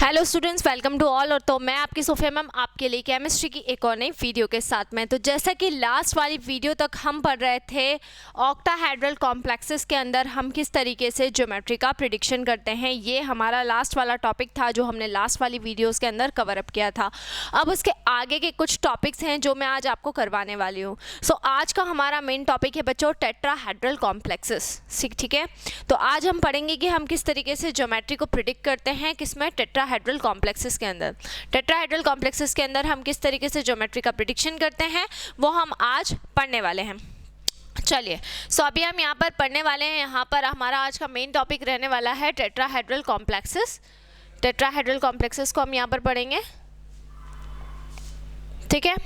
Hello students, welcome to all. और तो मैं आपकी सोफिया मैम आपके लिए केमिस्ट्री की एक और नई वीडियो के साथ में। तो जैसा कि लास्ट वाली वीडियो तक हम पढ़ रहे थे ऑक्टाहेड्रल कॉम्प्लेक्सेस के अंदर हम किस तरीके से ज्योमेट्री का प्रिडिक्शन करते हैं, ये हमारा लास्ट वाला टॉपिक था जो हमने लास्ट वाली वीडियोस के अंदर कवर अप किया था। अब उसके आगे के कुछ टॉपिक्स हैं जो मैं आज आपको करवाने वाली हूँ। सो आज का हमारा मेन टॉपिक है बच्चों टेट्राहेड्रल कॉम्प्लेक्सेस। ठीक है, तो आज हम पढ़ेंगे कि हम किस तरीके से ज्योमेट्री को प्रिडिक्ट करते हैं किसमें, टेट्राहेड्रल कॉम्प्लेक्सेस के अंदर। टेट्राहेड्रल कॉम्प्लेक्सेस के अंदर हम किस तरीके से ज्योमेट्री का प्रिडिक्शन करते हैं वो हम आज पढ़ने वाले हैं। चलिए, सो अभी हम यहाँ पर पढ़ने वाले हैं। यहाँ पर हमारा आज का मेन टॉपिक रहने वाला है टेट्राहेड्रल कॉम्प्लेक्सेस। टेट्राहेड्रल कॉम्प्लेक्सेस को हम यहाँ पर पढ़ेंगे। ठीक है,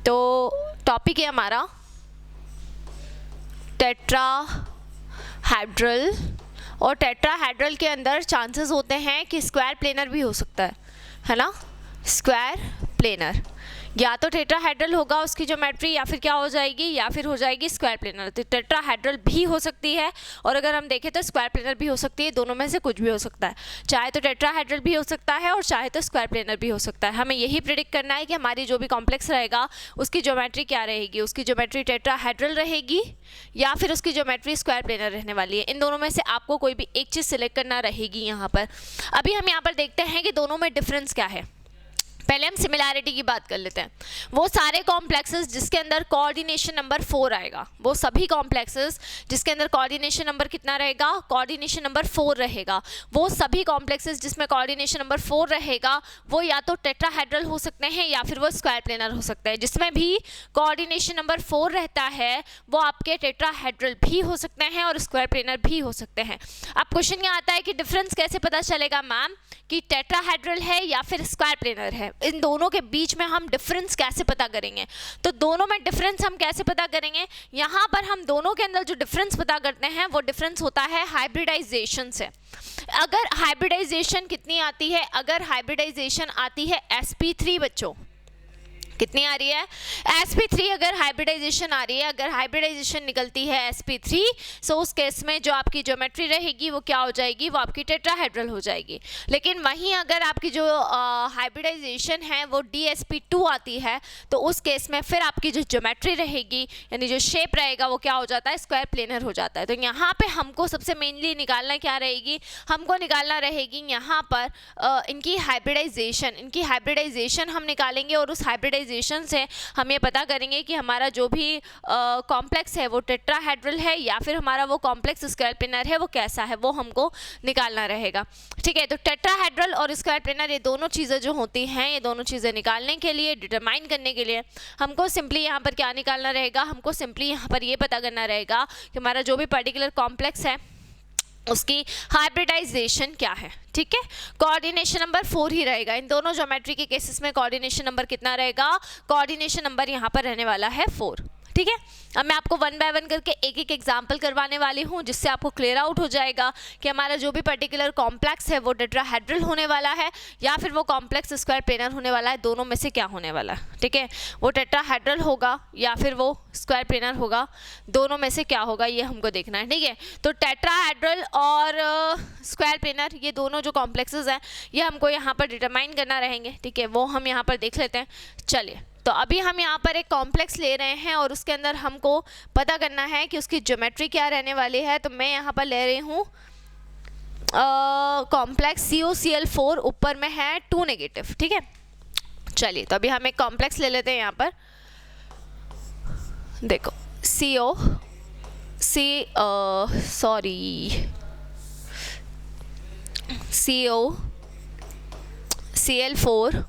तो टॉपिक है हमारा टेट्राहेड्रल। और टेट्राहेड्रल के अंदर चांसेस होते हैं कि स्क्वायर प्लेनर भी हो सकता है ना। स्क्वायर प्लेनर या तो टेट्राहेड्रल होगा उसकी ज्योमेट्री, या फिर क्या हो जाएगी, या फिर हो जाएगी स्क्वायर प्लेनर। तो टेट्राहेड्रल भी हो सकती है और अगर हम देखें तो स्क्वायर प्लेनर भी हो सकती है। दोनों में से कुछ भी हो सकता है, चाहे तो टेट्राहेड्रल भी हो सकता है और चाहे तो स्क्वायर प्लेनर भी हो सकता है। हमें यही प्रिडिक्ट करना है कि हमारी जो भी कॉम्प्लेक्स रहेगा उसकी ज्योमेट्री क्या रहेगी, उसकी ज्योमेट्री टेट्राहेड्रल रहेगी या फिर उसकी ज्योमेट्री स्क्वायर प्लेनर रहने वाली है। इन दोनों में से आपको कोई भी एक चीज़ सिलेक्ट करना रहेगी यहाँ पर। अभी हम यहाँ पर देखते हैं कि दोनों में डिफरेंस क्या है। पहले हम सिमिलैरिटी की बात कर लेते हैं। वो सारे कॉम्प्लेक्सेस जिसके अंदर कोऑर्डिनेशन नंबर 4 आएगा, वो सभी कॉम्प्लेक्सेस जिसके अंदर कोऑर्डिनेशन नंबर कितना रहेगा, कोऑर्डिनेशन नंबर 4 रहेगा, वो सभी कॉम्प्लेक्सेस जिसमें कोऑर्डिनेशन नंबर 4 रहेगा वो या तो टेट्राहेड्रल हो सकते हैं या फिर वो स्क्वायर प्लेनर हो सकते हैं। जिसमें भी कोऑर्डिनेशन नंबर 4 रहता है वो आपके टेट्राहेड्रल भी हो सकते हैं और स्क्वायर प्लेनर भी हो सकते हैं। अब क्वेश्चन ये आता है कि डिफरेंस कैसे पता चलेगा मैम कि टेट्राहेड्रल है या फिर स्क्वायर प्लेनर है, इन दोनों के बीच में हम डिफरेंस कैसे पता करेंगे। तो दोनों में डिफरेंस हम कैसे पता करेंगे, यहाँ पर हम दोनों के अंदर जो डिफरेंस पता करते हैं वो डिफरेंस होता है हाइब्रिडाइजेशन से। अगर हाइब्रिडाइजेशन कितनी आती है, अगर हाइब्रिडाइजेशन आती है sp3 बच्चों, कितनी आ रही है sp3, अगर हाइब्रिडाइजेशन आ रही है, अगर हाइब्रिडाइजेशन निकलती है sp3, सो उस केस में जो आपकी ज्योमेट्री रहेगी वो क्या हो जाएगी, वो आपकी टेट्राहेड्रल हो जाएगी। लेकिन वहीं अगर आपकी जो हाइब्रिडाइजेशन है वो dsp2 आती है तो उस केस में फिर आपकी जो ज्योमेट्री रहेगी यानी जो शेप रहेगा वो क्या हो जाता है, स्क्वायर प्लेनर हो जाता है। तो यहाँ पे हमको सबसे मेनली निकालना क्या रहेगी, हमको निकालना रहेगी यहाँ पर इनकी हाइब्रिडाइजेशन हम निकालेंगे और उस हाइब्रिडाइजेशन से हम ये पता करेंगे कि हमारा जो भी कॉम्प्लेक्स है वो टेट्राहेड्रल है या फिर हमारा वो कॉम्प्लेक्स स्क्वायर प्लेनर है वो कैसा है, वो हमको निकालना रहेगा। ठीक है, तो टेट्राहेड्रल और स्क्वायर प्लेनर ये दोनों चीज़ें जो होती हैं, ये दोनों चीज़ें निकालने के लिए, डिटरमाइन करने के लिए हमको सिंपली यहाँ पर क्या निकालना रहेगा, हमको सिंपली यहाँ पर ये पता करना रहेगा कि हमारा जो भी पर्टिकुलर कॉम्प्लेक्स है उसकी हाइब्रिडाइजेशन क्या है। ठीक है, कोऑर्डिनेशन नंबर 4 ही रहेगा। इन दोनों ज्योमेट्री के केसेस में कोऑर्डिनेशन नंबर कितना रहेगा, कोऑर्डिनेशन नंबर यहाँ पर रहने वाला है 4। ठीक है, अब मैं आपको वन बाय वन करके एक एक एग्जाम्पल करवाने वाली हूँ जिससे आपको क्लियर आउट हो जाएगा कि हमारा जो भी पर्टिकुलर कॉम्प्लेक्स है वो टेट्राहेड्रल होने वाला है या फिर वो कॉम्प्लेक्स स्क्वायर प्लेनर होने वाला है, दोनों में से क्या होने वाला है। ठीक है, वो टेट्राहेड्रल होगा या फिर वो स्क्वायर प्लेनर होगा, दोनों में से क्या होगा ये हमको देखना है। ठीक है, तो टेट्राहेड्रल और स्क्वायर प्लेनर ये दोनों जो कॉम्प्लेक्सेस हैं ये हमको यहाँ पर डिटरमाइन करना रहेंगे। ठीक है, वो हम यहाँ पर देख लेते हैं। चलिए, तो अभी हम यहाँ पर एक कॉम्प्लेक्स ले रहे हैं और उसके अंदर हमको पता करना है कि उसकी ज्योमेट्री क्या रहने वाली है। तो मैं यहाँ पर ले रही हूँ कॉम्प्लेक्स COCl4, ऊपर में है 2 नेगेटिव। ठीक है, चलिए, तो अभी हम एक कॉम्प्लेक्स ले लेते हैं यहाँ पर। देखो COCl4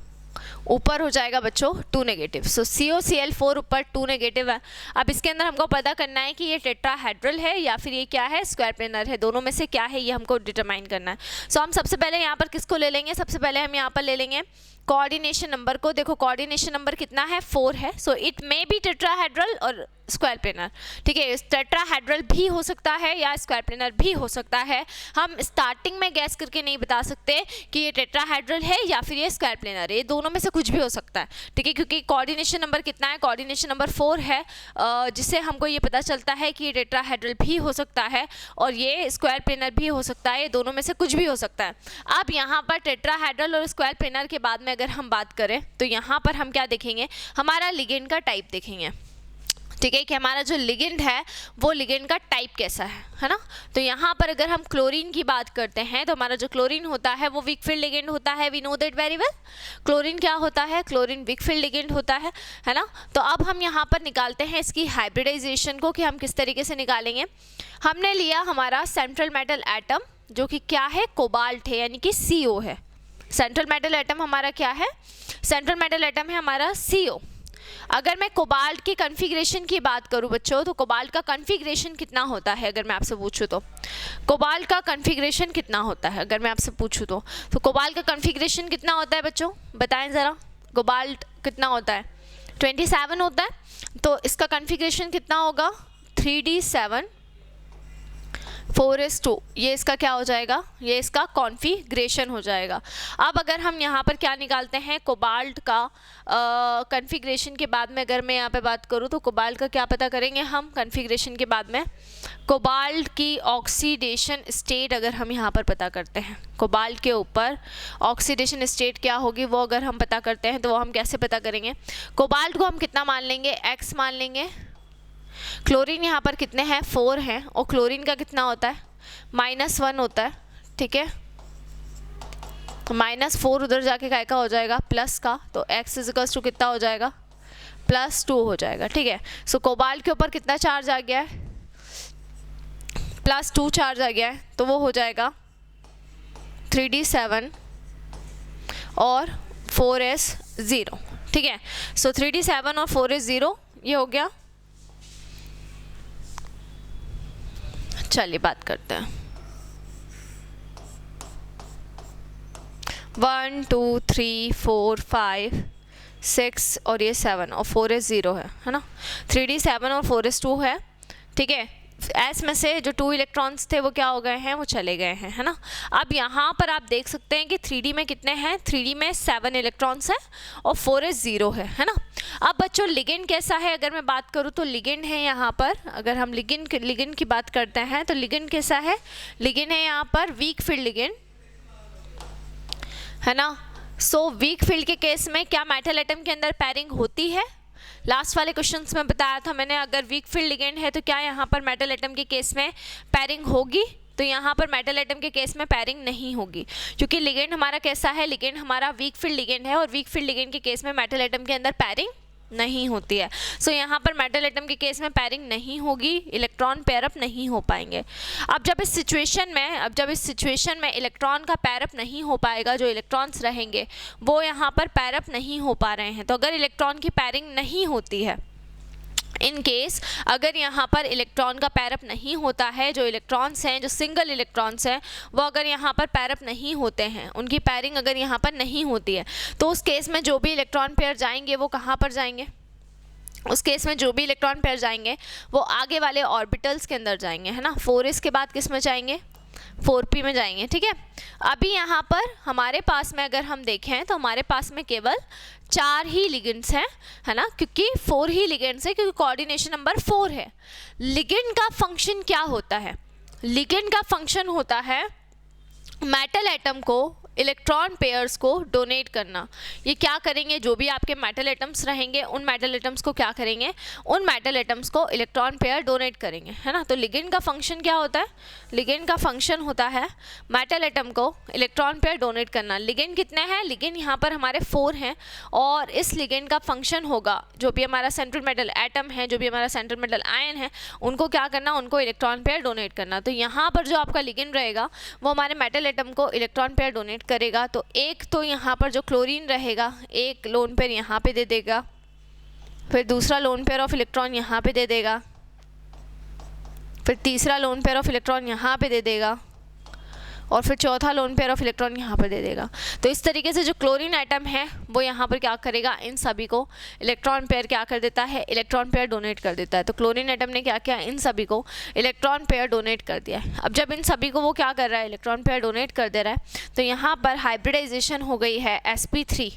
ऊपर हो जाएगा बच्चों 2 नेगेटिव। सो COCl4 ऊपर 2 नेगेटिव है। अब इसके अंदर हमको पता करना है कि ये टेट्राहेड्रल है या फिर ये क्या है, स्क्वायर प्लेनर है, दोनों में से क्या है ये हमको डिटरमाइन करना है। सो हम सबसे पहले यहाँ पर किसको ले लेंगे, सबसे पहले हम यहाँ पर ले लेंगे कोऑर्डिनेशन नंबर को। देखो कोऑर्डिनेशन नंबर कितना है, 4 है। So it may be tetrahedral और स्क्वायर प्लेनर, ठीक है। टेट्राहेड्रल भी हो सकता है या स्क्वायर प्लेनर भी हो सकता है। हम स्टार्टिंग में गैस करके नहीं बता सकते कि ये टेट्राहेड्रल है या फिर ये स्क्वायर प्लेनर है, ये दोनों में से कुछ भी हो सकता है, ठीक है, क्योंकि कोऑर्डिनेशन नंबर कितना है, कोऑर्डिनेशन नंबर 4 है, जिससे हमको ये पता चलता है कि ये टेट्राहेड्रल भी हो सकता है और ये स्क्वायर प्लेनर भी हो सकता है, ये दोनों में से कुछ भी हो सकता है। अब यहाँ पर टेट्राहेड्रल और स्क्वायर प्लेनर के बाद में अगर हम बात करें तो यहाँ पर हम क्या देखेंगे, हमारा लिगेंड का टाइप देखेंगे, ठीक है, कि हमारा जो लिगेंड है वो लिगेंड का टाइप कैसा है ना। तो यहाँ पर अगर हम क्लोरीन की बात करते हैं तो हमारा जो क्लोरीन होता है वो वीक फील्ड लिगेंड होता है, we know that very well. Chlorine क्या होता है, क्लोरीन वीक फील्ड लिगेंड होता है ना। तो अब हम यहाँ पर निकालते हैं इसकी हाइब्रिडाइजेशन को, कि हम किस तरीके से निकालेंगे। हमने लिया हमारा सेंट्रल मेटल एटम जो कि क्या है, कोबाल्ट है, यानी कि CO है। सेंट्रल मेटल एटम हमारा क्या है, सेंट्रल मेटल एटम है हमारा CO। अगर मैं कोबाल्ट की कॉन्फ़िगरेशन की बात करूं बच्चों, तो कोबाल्ट का कॉन्फ़िगरेशन कितना होता है, अगर मैं आपसे पूछूं तो कोबाल्ट का कॉन्फ़िगरेशन कितना होता है, अगर मैं आपसे पूछूं तो कोबाल्ट का कॉन्फ़िगरेशन कितना होता है बच्चों, बताएं ज़रा। कोबाल्ट कितना होता है, 27 होता है। तो इसका कॉन्फ़िगरेशन कितना होगा, 3d7 4s2, ये इसका क्या हो जाएगा, ये इसका कॉन्फ़िगरेशन हो जाएगा। अब अगर हम यहाँ पर क्या निकालते हैं, कोबाल्ट का कॉन्फ़िगरेशन के बाद में अगर मैं यहाँ पे बात करूँ तो कोबाल्ट का क्या पता करेंगे हम कॉन्फ़िगरेशन के बाद में, कोबाल्ट की ऑक्सीडेशन स्टेट अगर हम यहाँ पर पता करते हैं, कोबाल्ट के ऊपर ऑक्सीडेशन स्टेट क्या होगी वो अगर हम पता करते हैं तो वो हम कैसे पता करेंगे। कोबाल्ट को हम कितना मान लेंगे, X मान लेंगे। क्लोरीन यहाँ पर कितने हैं, 4 हैं, और क्लोरीन का कितना होता है, -1 होता है, ठीक है। तो -4 उधर जाके काय का हो जाएगा, प्लस का, तो x इक्वल्स टू कितना हो जाएगा, +2 हो जाएगा, ठीक है। सो कोबाल्ट के ऊपर कितना चार्ज आ गया है, +2 चार्ज आ गया है, तो वो हो जाएगा 3d7 और 4s0, ठीक है। सो 3d7 और 4s0 ये हो गया। चलिए बात करते हैं, 1 2 3 4 5 6 और ये 7 और 4s0 है ना। 3d7 और 4s2 है, ठीक है। S में से जो 2 इलेक्ट्रॉन्स थे वो क्या हो गए हैं, वो चले गए हैं, है ना। अब यहाँ पर आप देख सकते हैं कि 3D में कितने हैं, 3D में 7 इलेक्ट्रॉन्स हैं और 4s0 है ना। अब बच्चों लिगेंड कैसा है, अगर मैं बात करूँ तो लिगेंड है यहाँ पर, अगर हम लिगेंड की बात करते हैं तो लिगेंड कैसा है, लिगेंड है यहाँ पर वीक फील्ड लिगेंड, है ना। सो वीक फील्ड के केस में क्या मेटल एटम के अंदर पैरिंग होती है, लास्ट वाले क्वेश्चंस में बताया था मैंने, अगर वीक फील्ड लिगेंड है तो क्या यहाँ पर मेटल एटम के केस में पैरिंग होगी, तो यहाँ पर मेटल एटम के केस में पैरिंग नहीं होगी, क्योंकि लिगेंड हमारा कैसा है, लिगेंड हमारा वीक फील्ड लिगेंड है और वीक फील्ड लिगेंड के केस में मेटल एटम के अंदर पैरिंग नहीं होती है। सो यहाँ पर मेटल एटम के केस में पैरिंग नहीं होगी, इलेक्ट्रॉन पेयर अप नहीं हो पाएंगे। अब जब इस सिचुएशन में इलेक्ट्रॉन का पेयर अप नहीं हो पाएगा, जो इलेक्ट्रॉन्स रहेंगे वो यहाँ पर पेयर अप नहीं हो पा रहे हैं, तो अगर इलेक्ट्रॉन की पैरिंग नहीं होती है, इन केस अगर यहाँ पर इलेक्ट्रॉन का पैर अप नहीं होता है, जो इलेक्ट्रॉन्स हैं, जो सिंगल इलेक्ट्रॉन्स हैं, वो अगर यहाँ पर पैर अप नहीं होते हैं, उनकी पैरिंग अगर यहाँ पर नहीं होती है, तो उस केस में जो भी इलेक्ट्रॉन पेयर जाएंगे वो कहाँ पर जाएंगे, उस केस में जो भी इलेक्ट्रॉन पेयर जाएंगे वो आगे वाले ऑर्बिटल्स के अंदर जाएंगे, है ना। 4s के बाद किस में जाएंगे, 4p में जाएंगे, ठीक है। अभी यहाँ पर हमारे पास में अगर हम देखें तो हमारे पास में केवल 4 ही लिगेंड्स हैं, है ना, क्योंकि 4 ही लिगेंड्स है, क्योंकि कोऑर्डिनेशन नंबर 4 है। लिगेंड का फंक्शन क्या होता है, लिगेंड का फंक्शन होता है मेटल एटम को, इलेक्ट्रॉन पेयर्स को डोनेट करना। ये क्या करेंगे, जो भी आपके मेटल एटम्स रहेंगे उन मेटल एटम्स को क्या करेंगे, उन मेटल एटम्स को इलेक्ट्रॉन पेयर डोनेट करेंगे, है ना। तो लिगेंड का फंक्शन क्या होता है, लिगेंड का फंक्शन होता है मेटल एटम को इलेक्ट्रॉन पेयर डोनेट करना। लिगेंड कितने हैं, लिगेंड यहाँ पर हमारे 4 हैं, और इस लिगेंड का फंक्शन होगा, जो भी हमारा सेंट्रल मेटल एटम है, जो भी हमारा सेंट्रल मेटल आयन है, उनको क्या करना, उनको इलेक्ट्रॉन पेयर डोनेट करना। तो यहाँ पर जो आपका लिगेंड रहेगा वो हमारे मेटल एटम को इलेक्ट्रॉन पेयर डोनेट करेगा। तो एक तो यहाँ पर जो क्लोरीन रहेगा, एक लोन पेयर यहाँ पे दे देगा, फिर दूसरा लोन पेयर ऑफ इलेक्ट्रॉन यहाँ पे दे देगा, फिर तीसरा लोन पेयर ऑफ इलेक्ट्रॉन यहाँ पे दे देगा, और फिर चौथा लोन पेयर ऑफ इलेक्ट्रॉन यहाँ पर दे देगा। तो इस तरीके से जो क्लोरीन एटम है वो यहाँ पर क्या करेगा, इन सभी को इलेक्ट्रॉन पेयर क्या कर देता है, इलेक्ट्रॉन पेयर डोनेट कर देता है। तो क्लोरीन एटम ने क्या किया, इन सभी को इलेक्ट्रॉन पेयर डोनेट कर दिया है। अब जब इन सभी को वो क्या कर रहा है, इलेक्ट्रॉन पेयर डोनेट कर दे रहा है, तो यहाँ पर हाइब्रिडाइजेशन हो गई है sp3।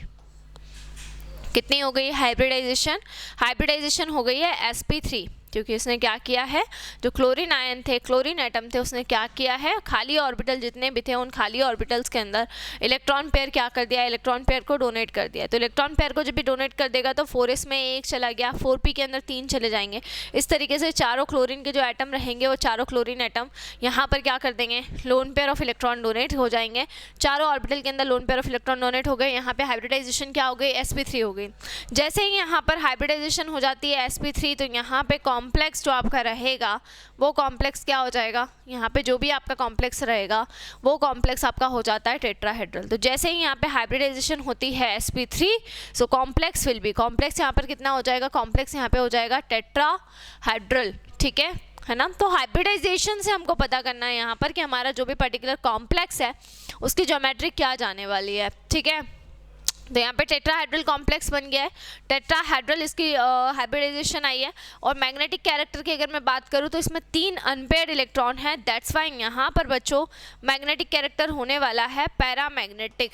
कितनी हो गई हाइब्रिडाइजेशन, हाइब्रिडाइजेशन हो गई है sp3, क्योंकि इसने क्या किया है, जो क्लोरीन आयन थे, क्लोरीन एटम थे, उसने क्या किया है, खाली ऑर्बिटल जितने भी थे उन खाली ऑर्बिटल्स के अंदर इलेक्ट्रॉन पेयर क्या कर दिया, इलेक्ट्रॉन पेयर को डोनेट कर दिया। तो इलेक्ट्रॉन पेयर को जब भी डोनेट कर देगा तो 4s में 1 चला गया, 4p के अंदर 3 चले जाएंगे। इस तरीके से चारों क्लोरीन के जो एटम रहेंगे वो चारों क्लोरीन एटम यहाँ पर क्या कर देंगे, lone pair of electron donate हो जाएंगे। चारों ऑर्बिटल के अंदर lone pair of electron donate हो गए। यहाँ पे हाइब्रिडाइजेशन क्या हो गई, sp3 हो गई। जैसे ही यहाँ पर हाइब्रिडाइजेशन हो जाती है sp3, तो यहाँ पे कॉम्प्लेक्स जो आपका रहेगा वो कॉम्प्लेक्स क्या हो जाएगा, यहाँ पे जो भी आपका कॉम्प्लेक्स रहेगा वो कॉम्प्लेक्स आपका हो जाता है टेट्राहेड्रल। तो जैसे ही यहाँ पे हाइब्रिडाइजेशन होती है sp3, so complex will be, complex यहाँ पर कितना हो जाएगा, कॉम्प्लेक्स यहाँ पे हो जाएगा टेट्राहेड्रल। ठीक है ना। तो हाइब्रिडाइजेशन से हमको पता करना है यहाँ पर कि हमारा जो भी पर्टिकुलर कॉम्प्लेक्स है उसकी ज्योमेट्री क्या जाने वाली है। ठीक है, तो यहाँ पे टेट्राहेड्रल कॉम्प्लेक्स बन गया है, टेट्राहेड्रल इसकी हाइब्रिडाइजेशन आई है। और मैग्नेटिक कैरेक्टर की अगर मैं बात करूँ तो इसमें 3 अनपेयर्ड इलेक्ट्रॉन है, दैट्स वाई यहाँ पर बच्चों मैग्नेटिक कैरेक्टर होने वाला है पैरामैग्नेटिक।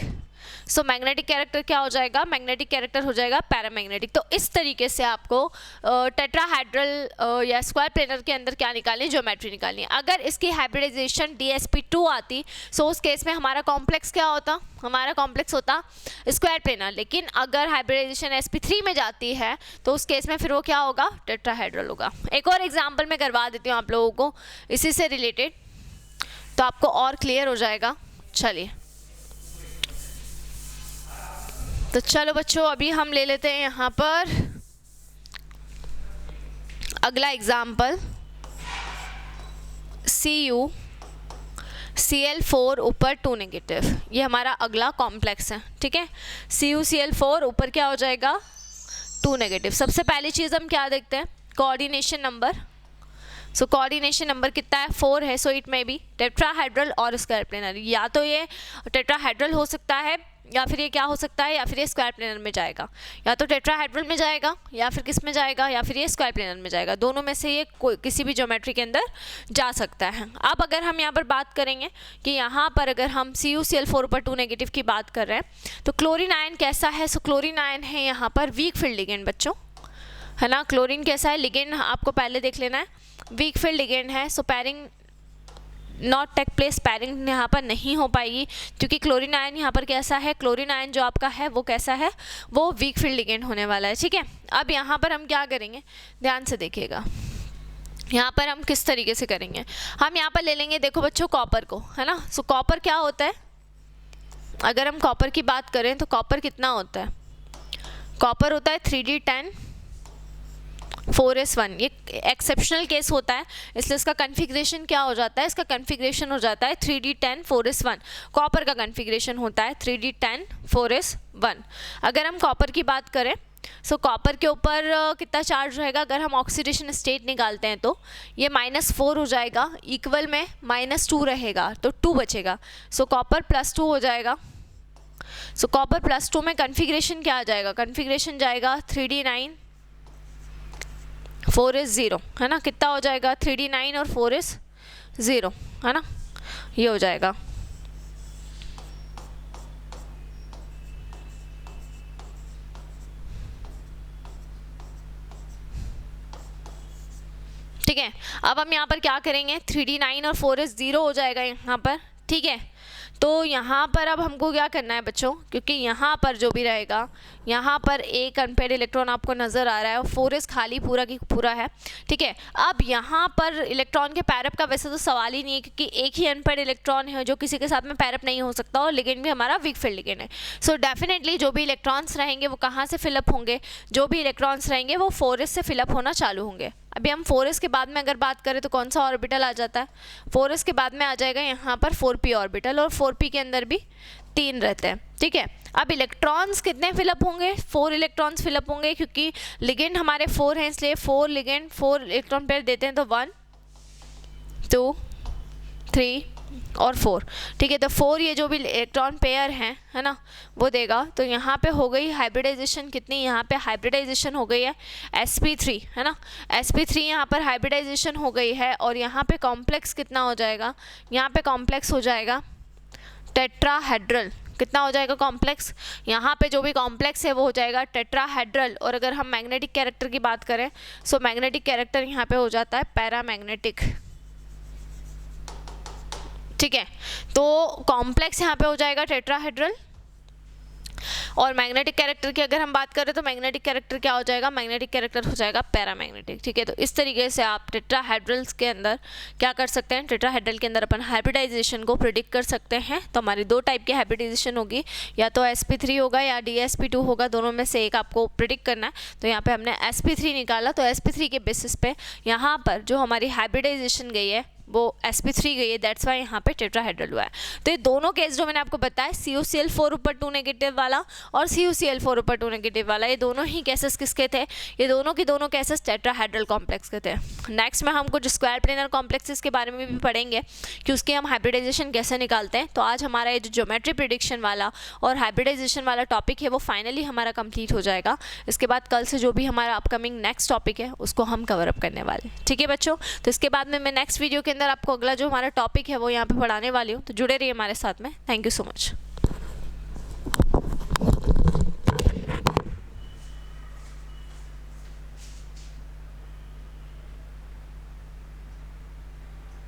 सो मैग्नेटिक कैरेक्टर क्या हो जाएगा, मैग्नेटिक कैरेक्टर हो जाएगा पैरामैग्नेटिक। तो इस तरीके से आपको टेट्राहेड्रल या स्क्वायर प्लेनर के अंदर क्या निकालनी, ज्योमेट्री निकालनी है। अगर इसकी हाइब्रिडाइजेशन dsp2 आती, सो उस केस में हमारा कॉम्प्लेक्स क्या होता, हमारा कॉम्प्लेक्स होता स्क्वायर प्लेनर। लेकिन अगर हाइब्रिडाइजेशन sp3 में जाती है तो उस केस में फिर वो क्या होगा, टेट्राहेड्रल होगा। एक और एग्जाम्पल मैं करवा देती हूँ आप लोगों को इसी से रिलेटेड, तो आपको और क्लियर हो जाएगा। चलिए, तो चलो बच्चों अभी हम ले लेते हैं यहाँ पर अगला एग्जाम्पल, CuCl4 ऊपर 2 नेगेटिव, ये हमारा अगला कॉम्प्लेक्स है। ठीक है, CuCl4 ऊपर क्या हो जाएगा, 2 नेगेटिव। सबसे पहली चीज़ हम क्या देखते हैं, coordination number. So coordination number कितना है, 4 है। So it may be tetrahedral और स्क्वायर प्लेनर, या तो ये टेट्राहेड्रल हो सकता है या फिर ये क्या हो सकता है, या फिर ये स्क्वायर प्लेनर में जाएगा, या तो टेट्राहेड्रल में जाएगा या फिर किस में जाएगा, या फिर ये स्क्वायर प्लेनर में जाएगा। दोनों में से ये कोई किसी भी ज्योमेट्री के अंदर जा सकता है। अब अगर हम यहाँ पर बात करेंगे कि यहाँ पर अगर हम CuCl4 ऊपर 2 नेगेटिव की बात कर रहे हैं तो क्लोरीन आयन कैसा है। सो क्लोरीन आयन है यहाँ पर वीक फील्ड लिगेंड बच्चों, है ना। क्लोरीन कैसा है, लिगेंड आपको पहले देख लेना है, वीक फील्ड लिगेंड है। So pairing not take place, pairing यहाँ पर नहीं हो पाएगी क्योंकि क्लोरीन आयन यहाँ पर कैसा है, क्लोरीन आयन जो आपका है वो कैसा है, वो वीक फील्ड लिगेंड होने वाला है। ठीक है, अब यहाँ पर हम क्या करेंगे, ध्यान से देखिएगा, यहाँ पर हम किस तरीके से करेंगे। हम यहाँ पर ले लेंगे, देखो बच्चों, कॉपर को, है ना। सो कॉपर क्या होता है, अगर हम कॉपर की बात करें तो कॉपर कितना होता है, कॉपर होता है 3d10 4s1। ये एक्सेप्शनल केस होता है इसलिए इसका कन्फिग्रेशन क्या हो जाता है, इसका कन्फिग्रेशन हो जाता है 3d10 4s1। कॉपर का कन्फिग्रेशन होता है 3d10 4s1। अगर हम कॉपर की बात करें सो कॉपर के ऊपर कितना चार्ज रहेगा, अगर हम ऑक्सीडेशन स्टेट निकालते हैं तो ये -4 हो जाएगा, इक्वल में -2 रहेगा तो 2 बचेगा। सो कॉपर +2 हो जाएगा। सो कॉपर +2 में कन्फिग्रेशन क्या आ जाएगा, कन्फिग्रेशन जाएगा 3d9 4s0, है ना। कितना हो जाएगा, 3d9 और 4s0, है ना, ये हो जाएगा। ठीक है, अब हम यहाँ पर क्या करेंगे, 3d9 और 4s0 हो जाएगा यहाँ पर। ठीक है, तो यहाँ पर अब हमको क्या करना है बच्चों, क्योंकि यहाँ पर जो भी रहेगा, यहाँ पर एक अनपेयर्ड इलेक्ट्रॉन आपको नज़र आ रहा है और 4s खाली पूरा की पूरा है। ठीक है, अब यहाँ पर इलेक्ट्रॉन के पैरअप का वैसे तो सवाल ही नहीं है क्योंकि एक ही अनपेयर्ड इलेक्ट्रॉन है जो किसी के साथ में पैरअप नहीं हो सकता और लिगेंड भी हमारा वीक फील्ड लिगेंड है। सो डेफिनेटली जो भी इलेक्ट्रॉन्स रहेंगे वो कहाँ से फिलअप होंगे, जो भी इलेक्ट्रॉन्स रहेंगे वो 4s से फिलअप होना चालू होंगे। अभी हम 4s के बाद में अगर बात करें तो कौन सा ऑर्बिटल आ जाता है, 4s के बाद में आ जाएगा यहाँ पर 4p ऑर्बिटल, और 4p के अंदर भी 3 रहते हैं। ठीक है, अब इलेक्ट्रॉन्स कितने फिलअप होंगे, 4 इलेक्ट्रॉन्स फिलअप होंगे क्योंकि लिगेंड हमारे 4 हैं इसलिए 4 लिगेंड 4 इलेक्ट्रॉन पेयर देते हैं तो 1 2 3 और 4, ठीक है। तो 4 ये जो भी इलेक्ट्रॉन पेयर हैं, है ना, वो देगा। तो यहाँ पे हो गई हाइब्रिडाइजेशन कितनी, यहाँ पे हाइब्रिडाइजेशन हो गई है sp3, है ना, sp3 यहाँ पर हाइब्रिडाइजेशन हो गई है। और यहाँ पे कॉम्प्लेक्स कितना हो जाएगा, यहाँ पे कॉम्प्लेक्स हो जाएगा टेट्राहेड्रल। कितना हो जाएगा कॉम्प्लेक्स, यहाँ पे जो भी कॉम्प्लेक्स है वो हो जाएगा टेट्राहेड्रल। और अगर हम मैग्नेटिक कैरेक्टर की बात करें, सो मैग्नेटिक कैरेक्टर यहाँ पे हो जाता है पैरामैग्नेटिक, ठीक है। तो कॉम्प्लेक्स यहाँ पे हो जाएगा टेट्राहेड्रल। और मैग्नेटिक कैरेक्टर की अगर हम बात करें तो मैग्नेटिक कैरेक्टर क्या हो जाएगा, मैग्नेटिक कैरेक्टर हो जाएगा पैरामैग्नेटिक, ठीक है। तो इस तरीके से आप टेट्राहेड्रल्स के अंदर क्या कर सकते हैं, टेट्राहेड्रल के अंदर अपन हाइब्रिडाइजेशन को प्रिडिक्ट कर सकते हैं। तो हमारी 2 टाइप की हाइब्रिडाइजेशन होगी, या तो sp3 होगा या dsp2 होगा, दोनों में से एक आपको प्रिडिक्ट करना है। तो यहाँ पे हमने sp3 निकाला, तो sp3 के बेसिस पे यहाँ पर जो हमारी हाइब्रिडाइजेशन गई है वो sp3 गई है, दैट्स वाई यहाँ पे टेट्राहेड्रल हुआ है। तो ये दोनों केस जो मैंने आपको बताया, CuCl4 ऊपर 2 नेगेटिव वाला और CuCl4 ऊपर 2 नेगेटिव वाला, ये दोनों ही केसेस किसके थे, ये दोनों की दोनों केसेस टेट्राहेड्रल कॉम्प्लेक्स के थे। नेक्स्ट में हम कुछ स्क्वायर प्लेनर कॉम्प्लेक्सेस के बारे में भी पढ़ेंगे कि उसकी हम हाइब्रिडाइजेशन कैसे निकालते हैं। तो आज हमारा ये जो ज्योमेट्री प्रिडिक्शन वाला और हाइब्रिडाइजेशन वाला टॉपिक है वो फाइनली हमारा कंप्लीट हो जाएगा। इसके बाद कल से जो भी हमारा अपकमिंग नेक्स्ट टॉपिक है उसको हम कवर अप करने वाले, ठीक है बच्चों। तो इसके बाद में मैं नेक्स्ट वीडियो के अंदर आपको अगला जो हमारा टॉपिक है वो यहाँ पे पढ़ाने वाली हूँ, तो जुड़े रहिए हमारे साथ में। Thank you so much.